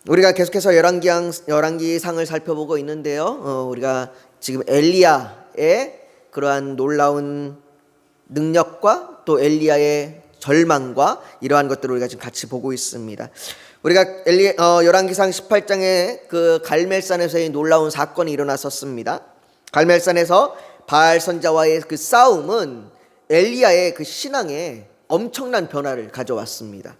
우리가 계속해서 열왕기상을 살펴보고 있는데요. 우리가 지금 엘리야의 그러한 놀라운 능력과 또 엘리야의 절망과 이러한 것들을 우리가 지금 같이 보고 있습니다. 우리가 열왕기상 18장에 그 갈멜산에서의 놀라운 사건이 일어났었습니다. 갈멜산에서 바알 선자와의 그 싸움은 엘리야의 그 신앙에 엄청난 변화를 가져왔습니다.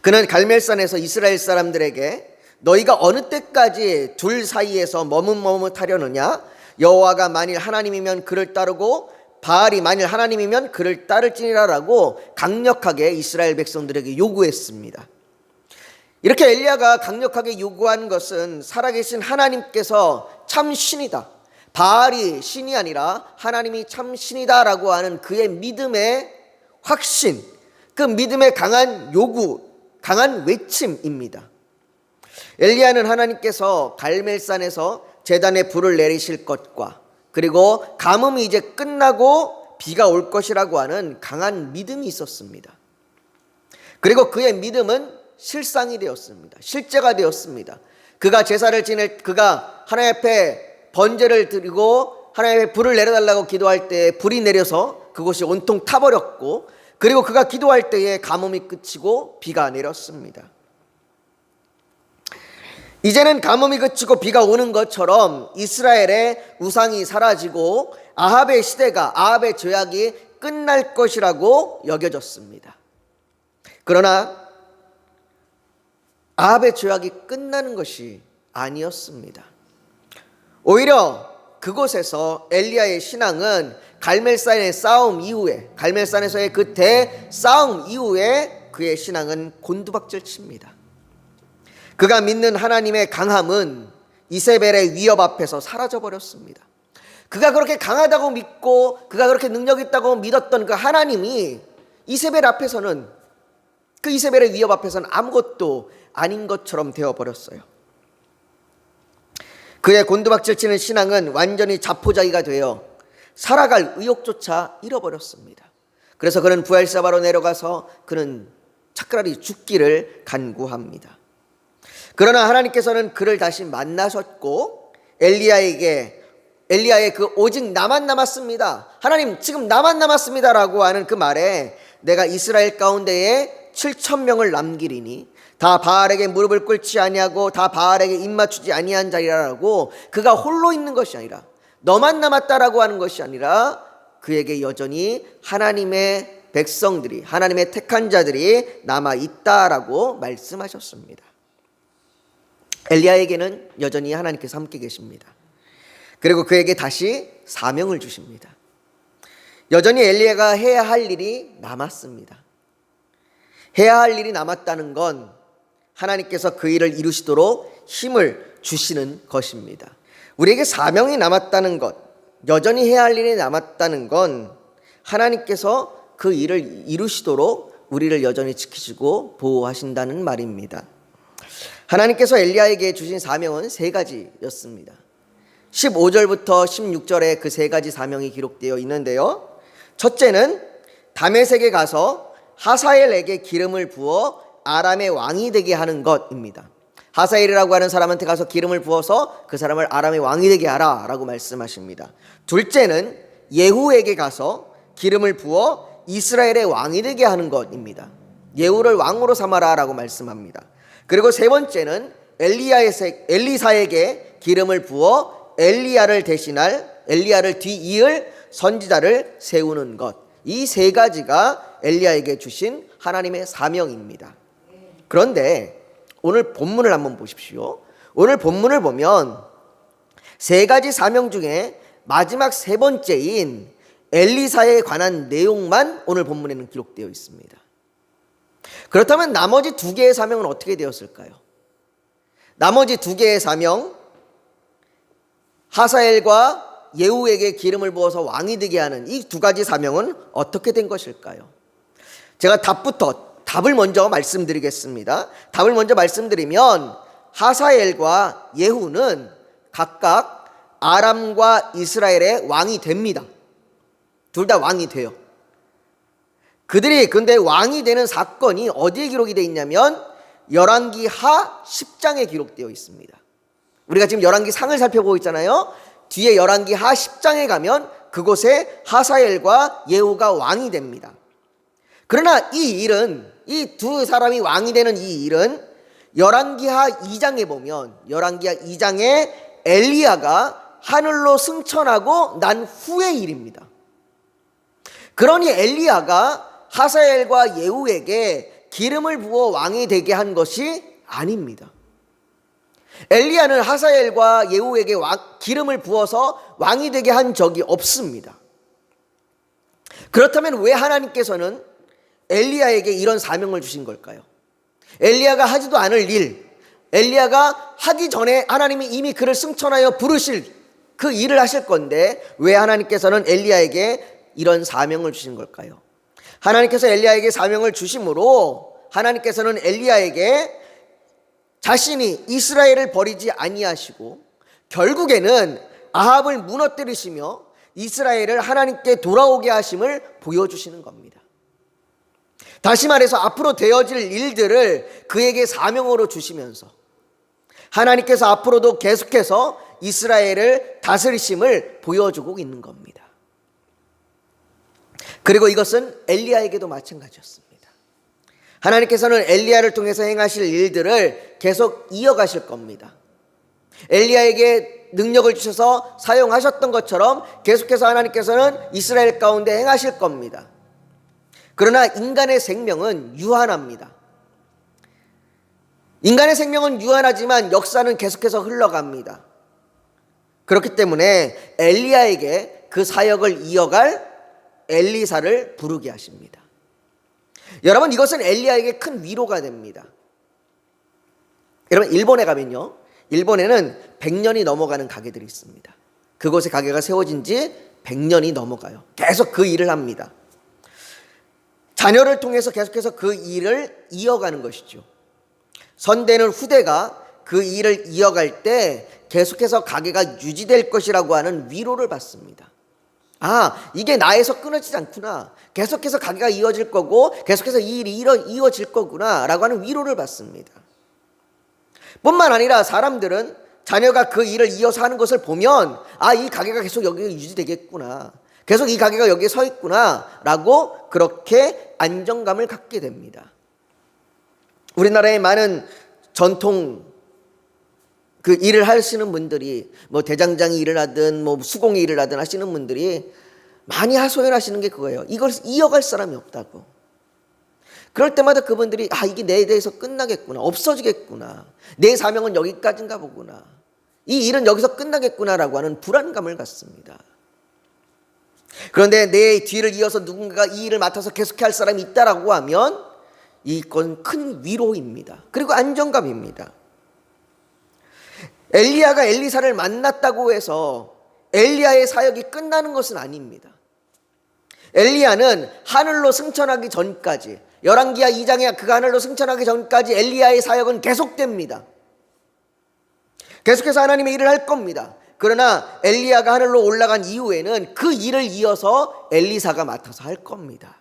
그는 갈멜산에서 이스라엘 사람들에게 너희가 어느 때까지 둘 사이에서 머뭇머뭇하려느냐? 여호와가 만일 하나님이면 그를 따르고 바알이 만일 하나님이면 그를 따를지니라라고 강력하게 이스라엘 백성들에게 요구했습니다. 이렇게 엘리야가 강력하게 요구한 것은 살아계신 하나님께서 참 신이다, 바알이 신이 아니라 하나님이 참 신이다라고 하는 그의 믿음의 확신, 그 믿음의 강한 요구, 강한 외침입니다. 엘리야는 하나님께서 갈멜산에서 제단에 불을 내리실 것과 그리고 가뭄이 이제 끝나고 비가 올 것이라고 하는 강한 믿음이 있었습니다. 그리고 그의 믿음은 실상이 되었습니다. 실제가 되었습니다. 그가 제사를 지낼, 그가 하나님 앞에 번제를 드리고 하나님 앞에 불을 내려달라고 기도할 때 불이 내려서 그곳이 온통 타버렸고, 그리고 그가 기도할 때에 가뭄이 그치고 비가 내렸습니다. 이제는 가뭄이 그치고 비가 오는 것처럼 이스라엘의 우상이 사라지고 아합의 시대가, 아합의 죄악이 끝날 것이라고 여겨졌습니다. 그러나 아합의 죄악이 끝나는 것이 아니었습니다. 오히려 그곳에서 엘리야의 신앙은 갈멜산의 싸움 이후에, 갈멜산에서의 그 대싸움 이후에 그의 신앙은 곤두박질 칩니다. 그가 믿는 하나님의 강함은 이세벨의 위협 앞에서 사라져버렸습니다. 그가 그렇게 강하다고 믿고 그가 그렇게 능력 있다고 믿었던 그 하나님이 이세벨 앞에서는, 그 이세벨의 위협 앞에서는 아무것도 아닌 것처럼 되어버렸어요. 그의 곤두박질 치는 신앙은 완전히 자포자기가 되어 살아갈 의욕조차 잃어버렸습니다. 그래서 그는 부엘세바로 내려가서 그는 차라리 죽기를 간구합니다. 그러나 하나님께서는 그를 다시 만나셨고 엘리야의 그 오직 나만 남았습니다, 하나님 지금 나만 남았습니다라고 하는 그 말에 내가 이스라엘 가운데에 7,000명을 남기리니 다 바알에게 무릎을 꿇지 아니하고 다 바알에게 입맞추지 아니한 자리라라고, 그가 홀로 있는 것이 아니라 너만 남았다라고 하는 것이 아니라 그에게 여전히 하나님의 백성들이, 하나님의 택한 자들이 남아있다라고 말씀하셨습니다. 엘리야에게는 여전히 하나님께서 함께 계십니다. 그리고 그에게 다시 사명을 주십니다. 여전히 엘리야가 해야 할 일이 남았습니다. 해야 할 일이 남았다는 건 하나님께서 그 일을 이루시도록 힘을 주시는 것입니다. 우리에게 사명이 남았다는 것, 여전히 해야 할 일이 남았다는 건 하나님께서 그 일을 이루시도록 우리를 여전히 지키시고 보호하신다는 말입니다. 하나님께서 엘리야에게 주신 사명은 세 가지였습니다. 15절부터 16절에 그 세 가지 사명이 기록되어 있는데요. 첫째는 다메섹에 가서 하사엘에게 기름을 부어 아람의 왕이 되게 하는 것입니다. 하사엘이라고 하는 사람한테 가서 기름을 부어서 그 사람을 아람의 왕이 되게 하라 라고 말씀하십니다. 둘째는 예후에게 가서 기름을 부어 이스라엘의 왕이 되게 하는 것입니다. 예후를 왕으로 삼아라 라고 말씀합니다. 그리고 세 번째는 엘리사에게 기름을 부어 엘리야를 뒤이을 선지자를 세우는 것. 이 세 가지가 엘리야에게 주신 하나님의 사명입니다. 그런데 오늘 본문을 한번 보십시오. 오늘 본문을 보면 세 가지 사명 중에 마지막 세 번째인 엘리사에 관한 내용만 오늘 본문에는 기록되어 있습니다. 그렇다면 나머지 두 개의 사명은 어떻게 되었을까요? 나머지 두 개의 사명, 하사엘과 예후에게 기름을 부어서 왕이 되게 하는 이 두 가지 사명은 어떻게 된 것일까요? 제가 답을 먼저 말씀드리겠습니다. 답을 먼저 말씀드리면 하사엘과 예후는 각각 아람과 이스라엘의 왕이 됩니다. 둘 다 왕이 돼요. 그들이 근데 왕이 되는 사건이 어디에 기록이 되어 있냐면 열왕기 하 10장에 기록되어 있습니다. 우리가 지금 열왕기 상을 살펴보고 있잖아요. 뒤에 열왕기 하 10장에 가면 그곳에 하사엘과 예후가 왕이 됩니다. 그러나 이 일은, 이 두 사람이 왕이 되는 이 일은 열왕기하 2장에 보면, 열왕기하 2장에 엘리야가 하늘로 승천하고 난 후의 일입니다. 그러니 엘리야가 하사엘과 예후에게 기름을 부어 왕이 되게 한 것이 아닙니다. 엘리야는 하사엘과 예후에게 기름을 부어서 왕이 되게 한 적이 없습니다. 그렇다면 왜 하나님께서는 엘리야에게 이런 사명을 주신 걸까요? 엘리야가 하지도 않을 일, 엘리야가 하기 전에 하나님이 이미 그를 승천하여 부르실 그 일을 하실 건데 왜 하나님께서는 엘리야에게 이런 사명을 주신 걸까요? 하나님께서 엘리야에게 사명을 주심으로 하나님께서는 엘리야에게 자신이 이스라엘을 버리지 아니하시고 결국에는 아합을 무너뜨리시며 이스라엘을 하나님께 돌아오게 하심을 보여주시는 겁니다. 다시 말해서 앞으로 되어질 일들을 그에게 사명으로 주시면서 하나님께서 앞으로도 계속해서 이스라엘을 다스리심을 보여주고 있는 겁니다. 그리고 이것은 엘리야에게도 마찬가지였습니다. 하나님께서는 엘리야를 통해서 행하실 일들을 계속 이어가실 겁니다. 엘리야에게 능력을 주셔서 사용하셨던 것처럼 계속해서 하나님께서는 이스라엘 가운데 행하실 겁니다. 그러나 인간의 생명은 유한합니다. 인간의 생명은 유한하지만 역사는 계속해서 흘러갑니다. 그렇기 때문에 엘리야에게 그 사역을 이어갈 엘리사를 부르게 하십니다. 여러분, 이것은 엘리야에게 큰 위로가 됩니다. 여러분, 일본에 가면요, 일본에는 100년이 넘어가는 가게들이 있습니다. 그곳에 가게가 세워진 지 100년이 넘어가요. 계속 그 일을 합니다. 자녀를 통해서 계속해서 그 일을 이어가는 것이죠. 선대는 후대가 그 일을 이어갈 때 계속해서 가게가 유지될 것이라고 하는 위로를 받습니다. 아, 이게 나에서 끊어지지 않구나. 계속해서 가게가 이어질 거고 계속해서 이 일이 이어질 거구나 라고 하는 위로를 받습니다. 뿐만 아니라 사람들은 자녀가 그 일을 이어서 하는 것을 보면 아, 이 가게가 계속 여기 유지되겠구나. 계속 이 가게가 여기에 서 있구나 라고 그렇게 안정감을 갖게 됩니다. 우리나라의 많은 전통 그 일을 하시는 분들이 뭐 대장장이 일을 하든 뭐 수공의 일을 하든 하시는 분들이 많이 하소연하시는 게 그거예요. 이걸 이어갈 사람이 없다고. 그럴 때마다 그분들이 아, 이게 내 대해서 끝나겠구나, 없어지겠구나, 내 사명은 여기까지인가 보구나, 이 일은 여기서 끝나겠구나라고 하는 불안감을 갖습니다. 그런데 내 뒤를 이어서 누군가가 이 일을 맡아서 계속해 할 사람이 있다라고 하면 이건 큰 위로입니다. 그리고 안정감입니다. 엘리야가 엘리사를 만났다고 해서 엘리야의 사역이 끝나는 것은 아닙니다. 엘리야는 하늘로 승천하기 전까지, 열왕기하 2장에 그가 하늘로 승천하기 전까지 엘리야의 사역은 계속됩니다. 계속해서 하나님의 일을 할 겁니다. 그러나 엘리야가 하늘로 올라간 이후에는 그 일을 이어서 엘리사가 맡아서 할 겁니다.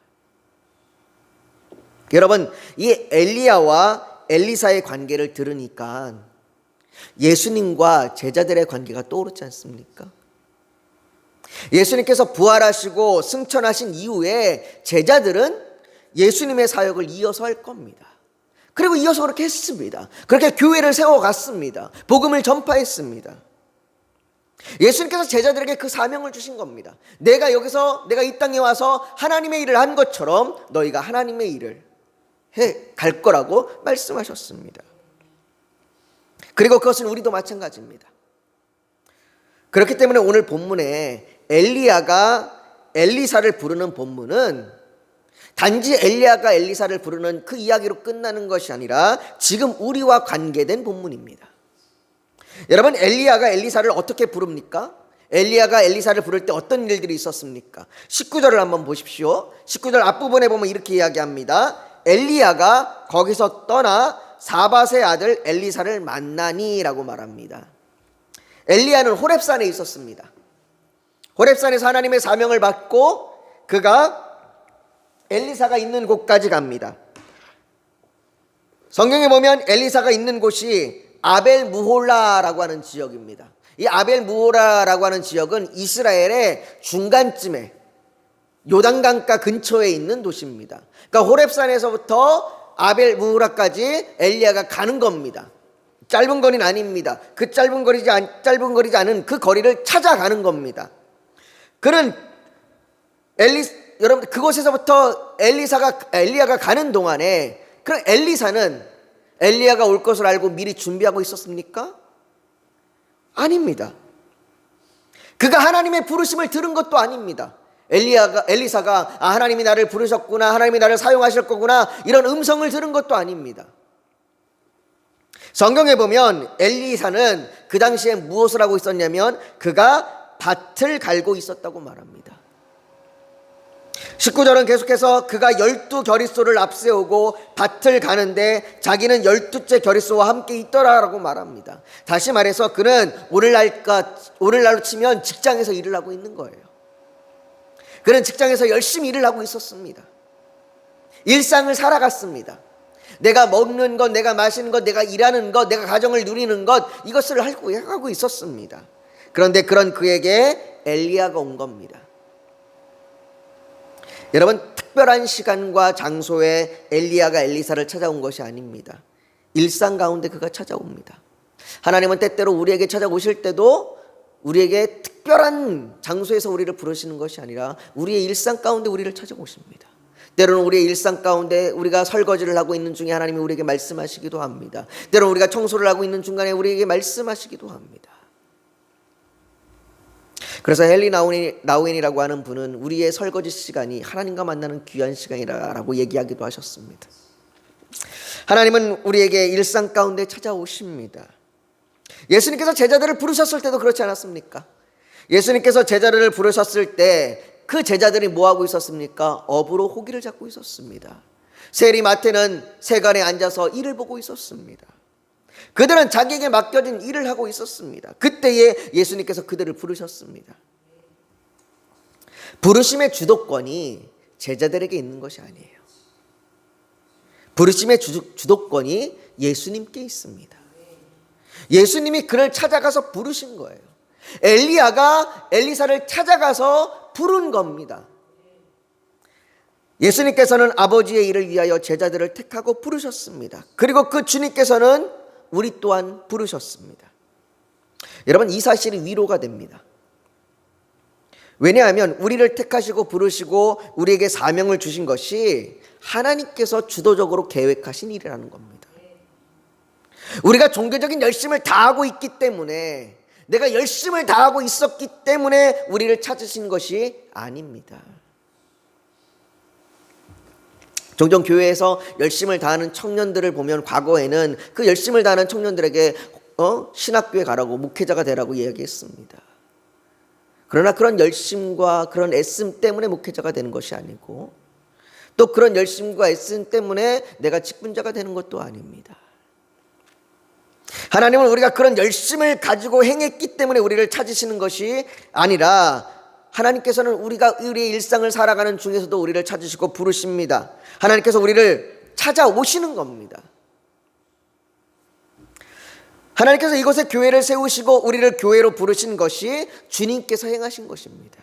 여러분, 이 엘리야와 엘리사의 관계를 들으니까 예수님과 제자들의 관계가 떠오르지 않습니까? 예수님께서 부활하시고 승천하신 이후에 제자들은 예수님의 사역을 이어서 할 겁니다. 그리고 이어서 그렇게 했습니다. 그렇게 교회를 세워갔습니다. 복음을 전파했습니다. 예수님께서 제자들에게 그 사명을 주신 겁니다. 내가 이 땅에 와서 하나님의 일을 한 것처럼 너희가 하나님의 일을 해 갈 거라고 말씀하셨습니다. 그리고 그것은 우리도 마찬가지입니다. 그렇기 때문에 오늘 본문에 엘리야가 엘리사를 부르는 본문은 단지 엘리야가 엘리사를 부르는 그 이야기로 끝나는 것이 아니라 지금 우리와 관계된 본문입니다. 여러분, 엘리야가 엘리사를 어떻게 부릅니까? 엘리야가 엘리사를 부를 때 어떤 일들이 있었습니까? 19절을 한번 보십시오. 19절 앞부분에 보면 이렇게 이야기합니다. 엘리야가 거기서 떠나 사밧의 아들 엘리사를 만나니 라고 말합니다. 엘리야는 호렙산에 있었습니다. 호렙산에서 하나님의 사명을 받고 그가 엘리사가 있는 곳까지 갑니다. 성경에 보면 엘리사가 있는 곳이 아벨 무홀라라고 하는 지역입니다. 이 아벨 무홀라라고 하는 지역은 이스라엘의 중간쯤에 요단강가 근처에 있는 도시입니다. 그러니까 호렙산에서부터 아벨 무홀라까지 엘리야가 가는 겁니다. 짧은 거리는 아닙니다. 그 짧은 거리지 않은 그 거리를 찾아가는 겁니다. 그는 여러분 그곳에서부터 엘리야가 가는 동안에 그럼 엘리사는 엘리야가 올 것을 알고 미리 준비하고 있었습니까? 아닙니다. 그가 하나님의 부르심을 들은 것도 아닙니다. 엘리사가 하나님이 나를 부르셨구나, 하나님이 나를 사용하실 거구나, 이런 음성을 들은 것도 아닙니다. 성경에 보면 엘리사는 그 당시에 무엇을 하고 있었냐면 그가 밭을 갈고 있었다고 말합니다. 19절은 계속해서 그가 12겨릿소를 앞세우고 밭을 가는데 자기는 12째 겨릿소와 함께 있더라라고 말합니다. 다시 말해서 그는 오늘날로 치면 직장에서 일을 하고 있는 거예요. 그는 직장에서 열심히 일을 하고 있었습니다. 일상을 살아갔습니다. 내가 먹는 것, 내가 마시는 것, 내가 일하는 것, 내가 가정을 누리는 것, 이것을 하고 있었습니다. 그런데 그런 그에게 엘리야가 온 겁니다. 여러분, 특별한 시간과 장소에 엘리야가 엘리사를 찾아온 것이 아닙니다. 일상 가운데 그가 찾아옵니다. 하나님은 때때로 우리에게 찾아오실 때도 우리에게 특별한 장소에서 우리를 부르시는 것이 아니라 우리의 일상 가운데 우리를 찾아오십니다. 때로는 우리의 일상 가운데 우리가 설거지를 하고 있는 중에 하나님이 우리에게 말씀하시기도 합니다. 때로는 우리가 청소를 하고 있는 중간에 우리에게 말씀하시기도 합니다. 그래서 헨리 나우엔이라고 하는 분은 우리의 설거지 시간이 하나님과 만나는 귀한 시간이라고 얘기하기도 하셨습니다. 하나님은 우리에게 일상 가운데 찾아오십니다. 예수님께서 제자들을 부르셨을 때도 그렇지 않았습니까? 예수님께서 제자들을 부르셨을 때 그 제자들이 뭐하고 있었습니까? 업으로 호기를 잡고 있었습니다. 세리마태는 세간에 앉아서 일을 보고 있었습니다. 그들은 자기에게 맡겨진 일을 하고 있었습니다. 그때에 예수님께서 그들을 부르셨습니다. 부르심의 주도권이 제자들에게 있는 것이 아니에요. 부르심의 주도권이 예수님께 있습니다. 예수님이 그를 찾아가서 부르신 거예요. 엘리야가 엘리사를 찾아가서 부른 겁니다. 예수님께서는 아버지의 일을 위하여 제자들을 택하고 부르셨습니다. 그리고 그 주님께서는 우리 또한 부르셨습니다. 여러분, 이 사실이 위로가 됩니다. 왜냐하면 우리를 택하시고 부르시고 우리에게 사명을 주신 것이 하나님께서 주도적으로 계획하신 일이라는 겁니다. 우리가 종교적인 열심을 다하고 있기 때문에, 내가 열심을 다하고 있었기 때문에 우리를 찾으신 것이 아닙니다. 종종 교회에서 열심을 다하는 청년들을 보면 과거에는 그 열심을 다하는 청년들에게 신학교에 가라고, 목회자가 되라고 이야기했습니다. 그러나 그런 열심과 그런 애씀 때문에 목회자가 되는 것이 아니고, 또 그런 열심과 애씀 때문에 내가 직분자가 되는 것도 아닙니다. 하나님은 우리가 그런 열심을 가지고 행했기 때문에 우리를 찾으시는 것이 아니라, 하나님께서는 우리가 우리의 일상을 살아가는 중에서도 우리를 찾으시고 부르십니다. 하나님께서 우리를 찾아오시는 겁니다. 하나님께서 이곳에 교회를 세우시고 우리를 교회로 부르신 것이 주님께서 행하신 것입니다.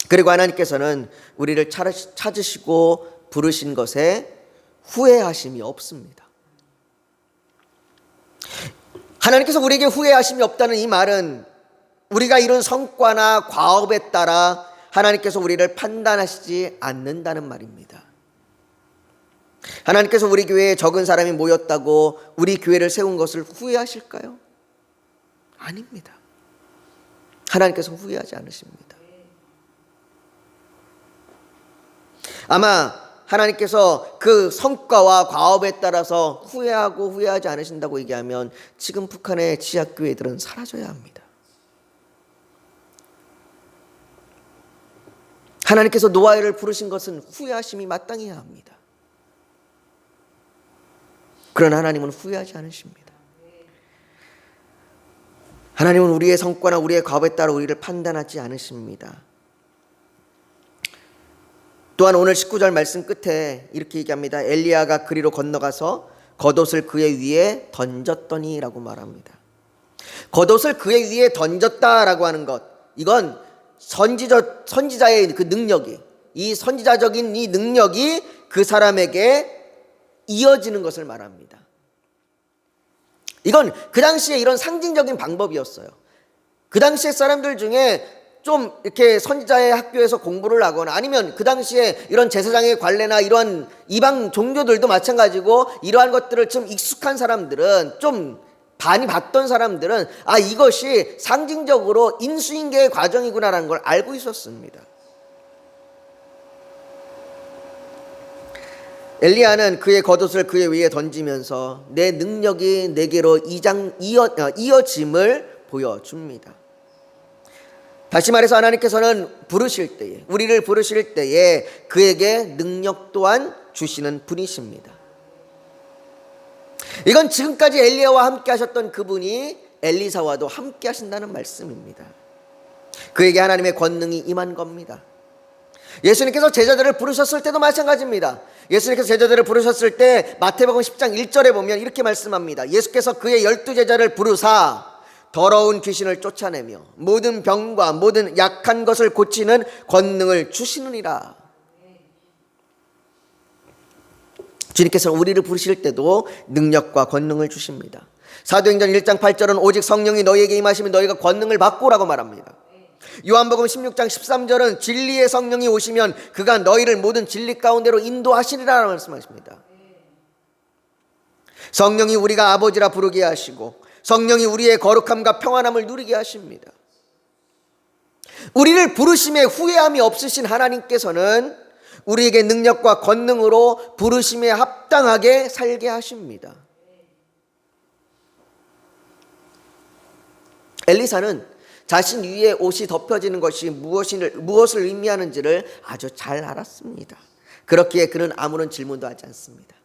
그리고 하나님께서는 우리를 찾으시고 부르신 것에 후회하심이 없습니다. 하나님께서 우리에게 후회하심이 없다는 이 말은 우리가 이룬 성과나 과업에 따라 하나님께서 우리를 판단하시지 않는다는 말입니다. 하나님께서 우리 교회에 적은 사람이 모였다고 우리 교회를 세운 것을 후회하실까요? 아닙니다. 하나님께서 후회하지 않으십니다. 아마 하나님께서 그 성과와 과업에 따라서 후회하고 후회하지 않으신다고 얘기하면 지금 북한의 지하교회들은 사라져야 합니다. 하나님께서 노아를 부르신 것은 후회하심이 마땅해야 합니다. 그러나 하나님은 후회하지 않으십니다. 하나님은 우리의 성과나 우리의 과업에 따라 우리를 판단하지 않으십니다. 또한 오늘 19절 말씀 끝에 이렇게 얘기합니다. 엘리야가 그리로 건너가서 겉옷을 그의 위에 던졌더니라고 말합니다. 겉옷을 그의 위에 던졌다라고 하는 것, 이건 선지자의 그 능력이, 이 선지자적인 이 능력이 그 사람에게 이어지는 것을 말합니다. 이건 그 당시에 이런 상징적인 방법이었어요. 그 당시에 사람들 중에 좀 이렇게 선지자의 학교에서 공부를 하거나 아니면 그 당시에 이런 제사장의 관례나 이런 이방 종교들도 마찬가지고 이러한 것들을 좀 익숙한 사람들은, 좀 많이 봤던 사람들은 이것이 상징적으로 인수인계의 과정이구나라는 걸 알고 있었습니다. 엘리야는 그의 겉옷을 그의 위에 던지면서 내 능력이 내게로 이어짐을 보여줍니다. 다시 말해서 하나님께서는 부르실 때에, 우리를 부르실 때에 그에게 능력 또한 주시는 분이십니다. 이건 지금까지 엘리야와 함께 하셨던 그분이 엘리사와도 함께 하신다는 말씀입니다. 그에게 하나님의 권능이 임한 겁니다. 예수님께서 제자들을 부르셨을 때도 마찬가지입니다. 예수님께서 제자들을 부르셨을 때 마태복음 10장 1절에 보면 이렇게 말씀합니다. 예수께서 그의 12제자를 부르사 더러운 귀신을 쫓아내며 모든 병과 모든 약한 것을 고치는 권능을 주시느니라. 주님께서는 우리를 부르실 때도 능력과 권능을 주십니다. 사도행전 1장 8절은 오직 성령이 너희에게 임하시면 너희가 권능을 받고라고 말합니다. 요한복음 16장 13절은 진리의 성령이 오시면 그가 너희를 모든 진리 가운데로 인도하시리라 말씀하십니다. 성령이 우리가 아버지라 부르게 하시고 성령이 우리의 거룩함과 평안함을 누리게 하십니다. 우리를 부르심에 후회함이 없으신 하나님께서는 우리에게 능력과 권능으로 부르심에 합당하게 살게 하십니다. 엘리사는 자신 위에 옷이 덮여지는 것이 무엇을 의미하는지를 아주 잘 알았습니다. 그렇기에 그는 아무런 질문도 하지 않습니다.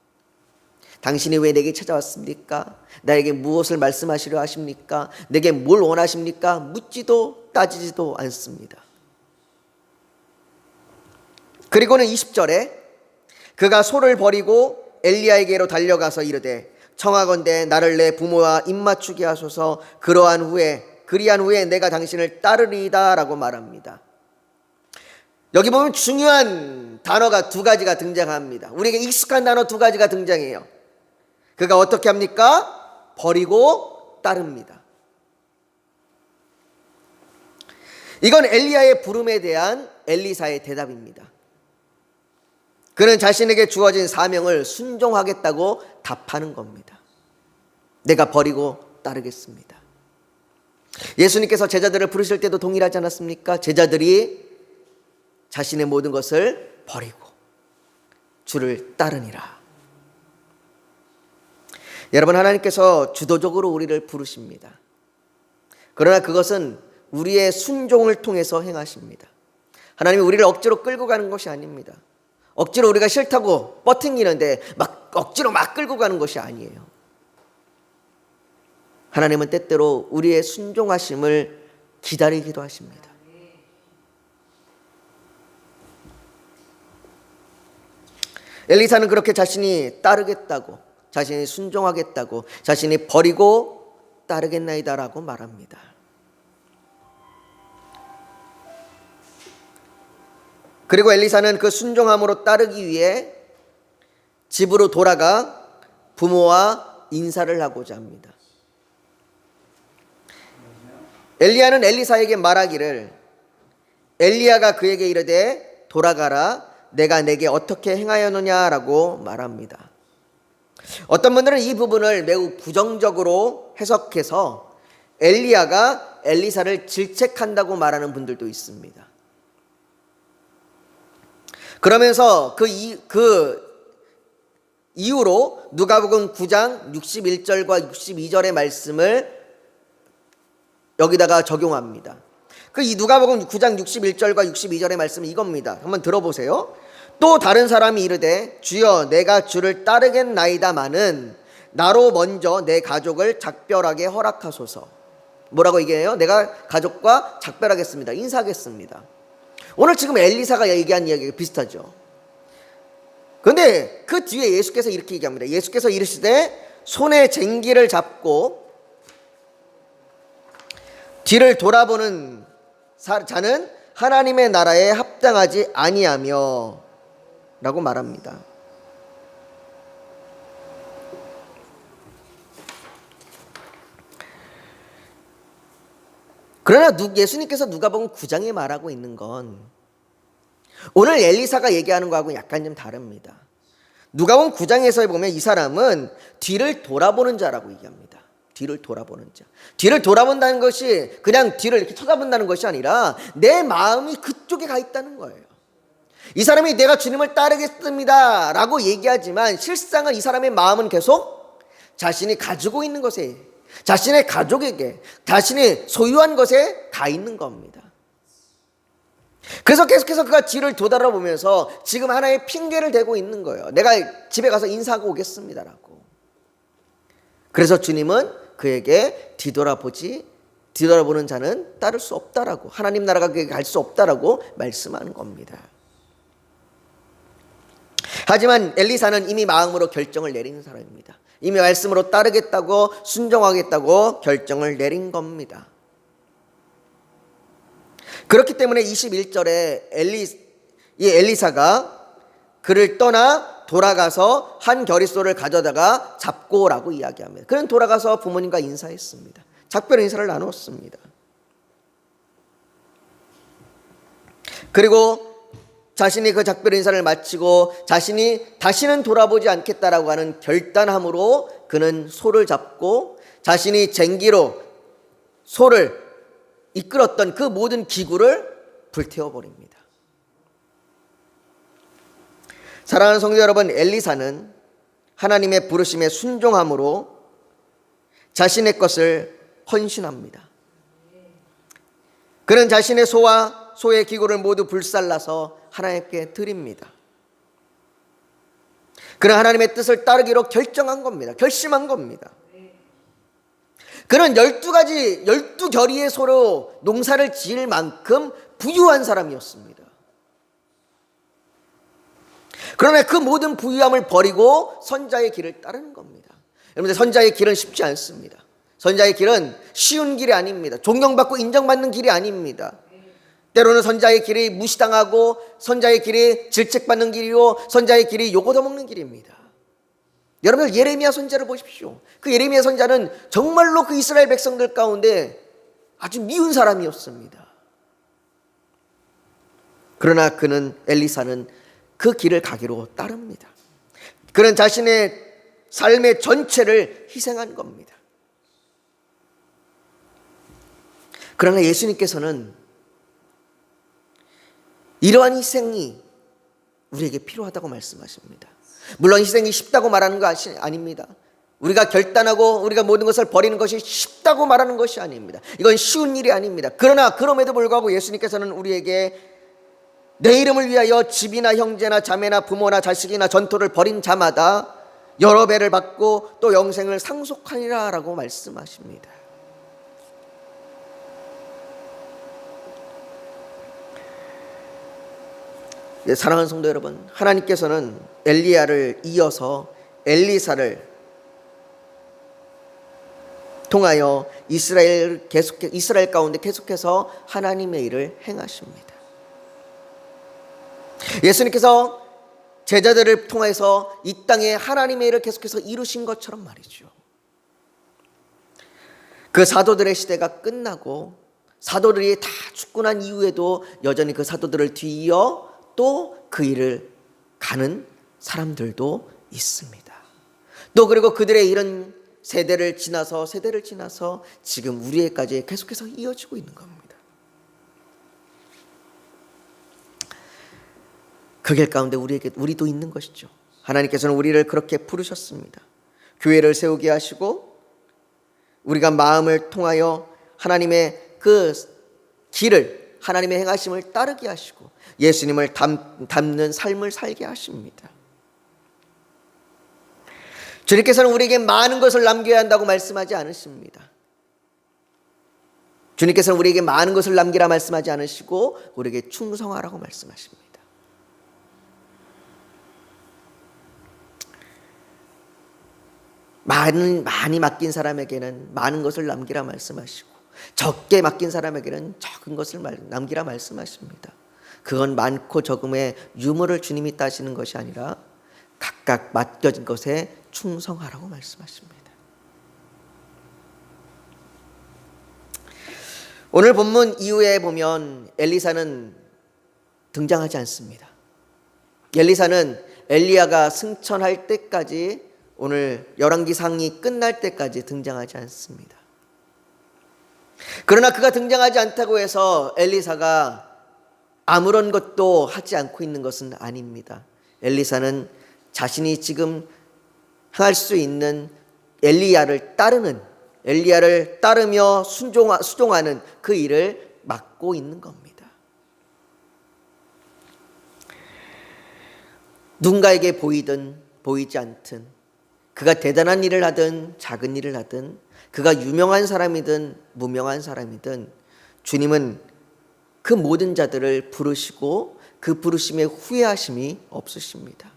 당신이 왜 내게 찾아왔습니까? 나에게 무엇을 말씀하시려 하십니까? 내게 뭘 원하십니까? 묻지도 따지지도 않습니다. 그리고는 20절에 그가 소를 버리고 엘리야에게로 달려가서 이르되 청하건대 나를 내 부모와 입맞추게 하소서. 그리한 후에 내가 당신을 따르리이다 라고 말합니다. 여기 보면 중요한 단어가 두 가지가 등장합니다. 우리에게 익숙한 단어 두 가지가 등장해요. 그가 어떻게 합니까? 버리고 따릅니다. 이건 엘리야의 부름에 대한 엘리사의 대답입니다. 그는 자신에게 주어진 사명을 순종하겠다고 답하는 겁니다. 내가 버리고 따르겠습니다. 예수님께서 제자들을 부르실 때도 동일하지 않았습니까? 제자들이 자신의 모든 것을 버리고 주를 따르니라. 여러분, 하나님께서 주도적으로 우리를 부르십니다. 그러나 그것은 우리의 순종을 통해서 행하십니다. 하나님이 우리를 억지로 끌고 가는 것이 아닙니다. 억지로 우리가 싫다고 뻗팅기는데 억지로 끌고 가는 것이 아니에요. 하나님은 때때로 우리의 순종하심을 기다리기도 하십니다. 엘리사는 그렇게 자신이 따르겠다고, 자신이 순종하겠다고, 자신이 버리고 따르겠나이다라고 말합니다. 그리고 엘리사는 그 순종함으로 따르기 위해 집으로 돌아가 부모와 인사를 하고자 합니다. 엘리야는 엘리사에게 말하기를, 엘리야가 그에게 이르되 돌아가라, 내가 내게 어떻게 행하였느냐라고 말합니다. 어떤 분들은 이 부분을 매우 부정적으로 해석해서 엘리야가 엘리사를 질책한다고 말하는 분들도 있습니다. 그러면서 그 이후로 누가복음 9장 61절과 62절의 말씀을 여기다가 적용합니다. 이 누가복음 9장 61절과 62절의 말씀은 이겁니다. 한번 들어보세요. 또 다른 사람이 이르되 주여 내가 주를 따르겠나이다마는 나로 먼저 내 가족을 작별하게 허락하소서. 뭐라고 얘기해요? 내가 가족과 작별하겠습니다. 인사하겠습니다. 오늘 지금 엘리사가 얘기한 이야기가 비슷하죠. 그런데 그 뒤에 예수께서 이렇게 얘기합니다. 예수께서 이르시되 손에 쟁기를 잡고 뒤를 돌아보는 자는 하나님의 나라에 합당하지 아니하며 라고 말합니다. 그러나 예수님께서 누가복음 9장에 말하고 있는 건 오늘 엘리사가 얘기하는 거하고 약간 좀 다릅니다. 누가복음 9장에서 보면 이 사람은 뒤를 돌아보는 자라고 얘기합니다. 뒤를 돌아보는 자. 뒤를 돌아본다는 것이 그냥 뒤를 이렇게 쳐다본다는 것이 아니라 내 마음이 그쪽에 가 있다는 거예요. 이 사람이 내가 주님을 따르겠습니다 라고 얘기하지만 실상은 이 사람의 마음은 계속 자신이 가지고 있는 것에, 자신의 가족에게, 자신이 소유한 것에 가 있는 겁니다. 그래서 계속해서 그가 뒤를 돌아보면서 지금 하나의 핑계를 대고 있는 거예요. 내가 집에 가서 인사하고 오겠습니다라고. 그래서 주님은 그에게 뒤돌아보는 자는 따를 수 없다라고, 하나님 나라가 그에게 갈 수 없다라고 말씀하는 겁니다. 하지만 엘리사는 이미 마음으로 결정을 내린 사람입니다. 이미 말씀으로 따르겠다고, 순종하겠다고 결정을 내린 겁니다. 그렇기 때문에 21절에 엘리사가 그를 떠나 돌아가서 한 겨릿소를 가져다가 잡고라고 이야기합니다. 그는 돌아가서 부모님과 인사했습니다. 작별 인사를 나눴습니다. 그리고 자신이 그 작별 인사를 마치고 자신이 다시는 돌아보지 않겠다라고 하는 결단함으로 그는 소를 잡고 자신이 쟁기로 소를 이끌었던 그 모든 기구를 불태워버립니다. 사랑하는 성도 여러분, 엘리사는 하나님의 부르심에 순종함으로 자신의 것을 헌신합니다. 그는 자신의 소와 소의 기구를 모두 불살라서 하나님께 드립니다. 그는 하나님의 뜻을 따르기로 결정한 겁니다. 결심한 겁니다. 그는 12결의의 소로 농사를 지을 만큼 부유한 사람이었습니다. 그러나 그 모든 부유함을 버리고 선자의 길을 따르는 겁니다. 여러분들, 선자의 길은 쉽지 않습니다. 선자의 길은 쉬운 길이 아닙니다. 존경받고 인정받는 길이 아닙니다. 때로는 선자의 길이 무시당하고 선자의 길이 질책받는 길이요, 선자의 길이 욕 얻어먹는 길입니다. 여러분들, 예레미야 선자를 보십시오. 그 예레미야 선자는 정말로 그 이스라엘 백성들 가운데 아주 미운 사람이었습니다. 그러나 엘리사는 그 길을 가기로 따릅니다. 그는 자신의 삶의 전체를 희생한 겁니다. 그러나 예수님께서는 이러한 희생이 우리에게 필요하다고 말씀하십니다. 물론 희생이 쉽다고 말하는 거 아닙니다. 우리가 결단하고 우리가 모든 것을 버리는 것이 쉽다고 말하는 것이 아닙니다. 이건 쉬운 일이 아닙니다. 그러나 그럼에도 불구하고 예수님께서는 우리에게 내 이름을 위하여 집이나 형제나 자매나 부모나 자식이나 전토를 벌인 자마다 여러 배를 받고 또 영생을 상속하리라 라고 말씀하십니다. 사랑하는 성도 여러분, 하나님께서는 엘리야를 이어서 엘리사를 통하여 이스라엘 가운데 계속해서 하나님의 일을 행하십니다. 예수님께서 제자들을 통해서 이 땅에 하나님의 일을 계속해서 이루신 것처럼 말이죠. 그 사도들의 시대가 끝나고 사도들이 다 죽고 난 이후에도 여전히 그 사도들을 뒤이어 또 그 일을 가는 사람들도 있습니다. 또 그리고 그들의 일은 세대를 지나서 지금 우리에게까지 계속해서 이어지고 있는 겁니다. 그 길 가운데 우리도 있는 것이죠. 하나님께서는 우리를 그렇게 부르셨습니다. 교회를 세우게 하시고 우리가 마음을 통하여 하나님의 그 길을, 하나님의 행하심을 따르게 하시고 예수님을 닮는 삶을 살게 하십니다. 주님께서는 우리에게 많은 것을 남겨야 한다고 말씀하지 않으십니다. 주님께서는 우리에게 많은 것을 남기라 말씀하지 않으시고 우리에게 충성하라고 말씀하십니다. 많이 맡긴 사람에게는 많은 것을 남기라 말씀하시고, 적게 맡긴 사람에게는 적은 것을 남기라 말씀하십니다. 그건 많고 적음의 유무를 주님이 따지는 것이 아니라 각각 맡겨진 것에 충성하라고 말씀하십니다. 오늘 본문 이후에 보면 엘리사는 등장하지 않습니다. 엘리사는 엘리야가 승천할 때까지, 오늘 열왕기상이 끝날 때까지 등장하지 않습니다. 그러나 그가 등장하지 않다고 해서 엘리사가 아무런 것도 하지 않고 있는 것은 아닙니다. 엘리사는 자신이 지금 할 수 있는 엘리야를 따르며 수종하는 그 일을 맡고 있는 겁니다. 누군가에게 보이든 보이지 않든, 그가 대단한 일을 하든 작은 일을 하든, 그가 유명한 사람이든 무명한 사람이든, 주님은 그 모든 자들을 부르시고 그 부르심에 후회하심이 없으십니다.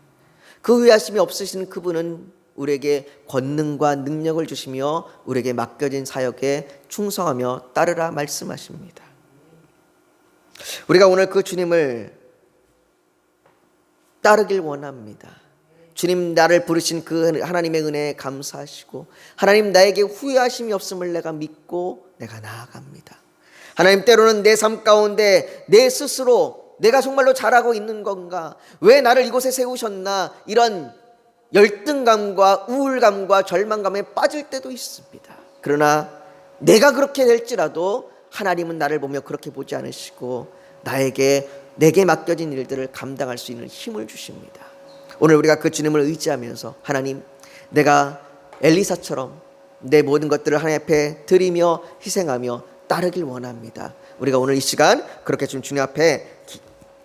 그 후회하심이 없으신 그분은 우리에게 권능과 능력을 주시며 우리에게 맡겨진 사역에 충성하며 따르라 말씀하십니다. 우리가 오늘 그 주님을 따르길 원합니다. 주님, 나를 부르신 그 하나님의 은혜에 감사하시고, 하나님, 나에게 후회하심이 없음을 내가 믿고 내가 나아갑니다. 하나님, 때로는 내 삶 가운데 내 스스로 내가 정말로 잘하고 있는 건가, 왜 나를 이곳에 세우셨나, 이런 열등감과 우울감과 절망감에 빠질 때도 있습니다. 그러나 내가 그렇게 될지라도 하나님은 나를 보며 그렇게 보지 않으시고 내게 맡겨진 일들을 감당할 수 있는 힘을 주십니다. 오늘 우리가 그 주님을 의지하면서, 하나님, 내가 엘리사처럼 내 모든 것들을 하나님 앞에 드리며 희생하며 따르길 원합니다. 우리가 오늘 이 시간 그렇게 주님 앞에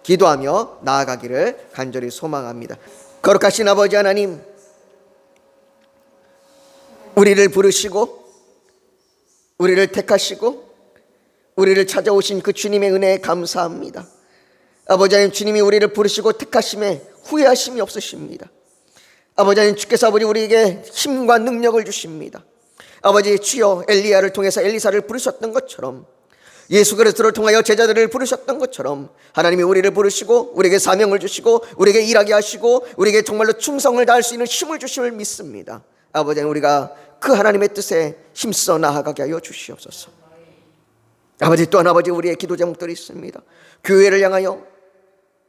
기도하며 나아가기를 간절히 소망합니다. 거룩하신 아버지 하나님, 우리를 부르시고 우리를 택하시고 우리를 찾아오신 그 주님의 은혜에 감사합니다. 아버지 하나님, 주님이 우리를 부르시고 택하심에 후회하심이 없으십니다. 아버지 하나님, 주께서 아버지 우리에게 힘과 능력을 주십니다. 아버지, 주여, 엘리야를 통해서 엘리사를 부르셨던 것처럼, 예수 그리스도를 통하여 제자들을 부르셨던 것처럼 하나님이 우리를 부르시고 우리에게 사명을 주시고 우리에게 일하게 하시고 우리에게 정말로 충성을 다할 수 있는 힘을 주심을 믿습니다. 아버지, 우리가 그 하나님의 뜻에 힘써 나아가게 하여 주시옵소서. 아버지, 또한 아버지, 우리의 기도 제목들이 있습니다. 교회를 향하여,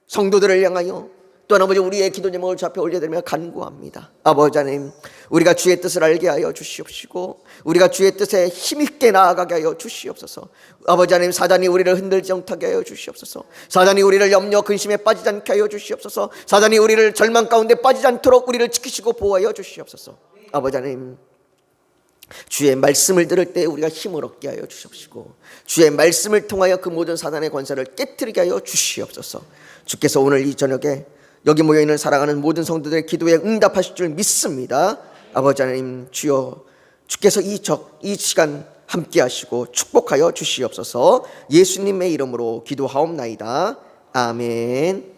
성도들을 향하여, 또한 아버지 우리의 기도 제목을 주 앞에 올려드리며 간구합니다. 아버지 하나님, 우리가 주의 뜻을 알게 하여 주시옵시고 우리가 주의 뜻에 힘있게 나아가게 하여 주시옵소서. 아버지 하나님, 사단이 우리를 흔들지 못하게 하여 주시옵소서. 사단이 우리를 염려 근심에 빠지지 않게 하여 주시옵소서. 사단이 우리를 절망 가운데 빠지지 않도록 우리를 지키시고 보호하여 주시옵소서. 아버지 하나님, 주의 말씀을 들을 때 우리가 힘을 얻게 하여 주시옵시고 주의 말씀을 통하여 그 모든 사단의 권세를 깨트리게 하여 주시옵소서. 주께서 오늘 이 저녁에 여기 모여있는 사랑하는 모든 성도들의 기도에 응답하실 줄 믿습니다. 아버지 하나님, 주여, 주께서 이 시간 함께 하시고 축복하여 주시옵소서. 예수님의 이름으로 기도하옵나이다. 아멘.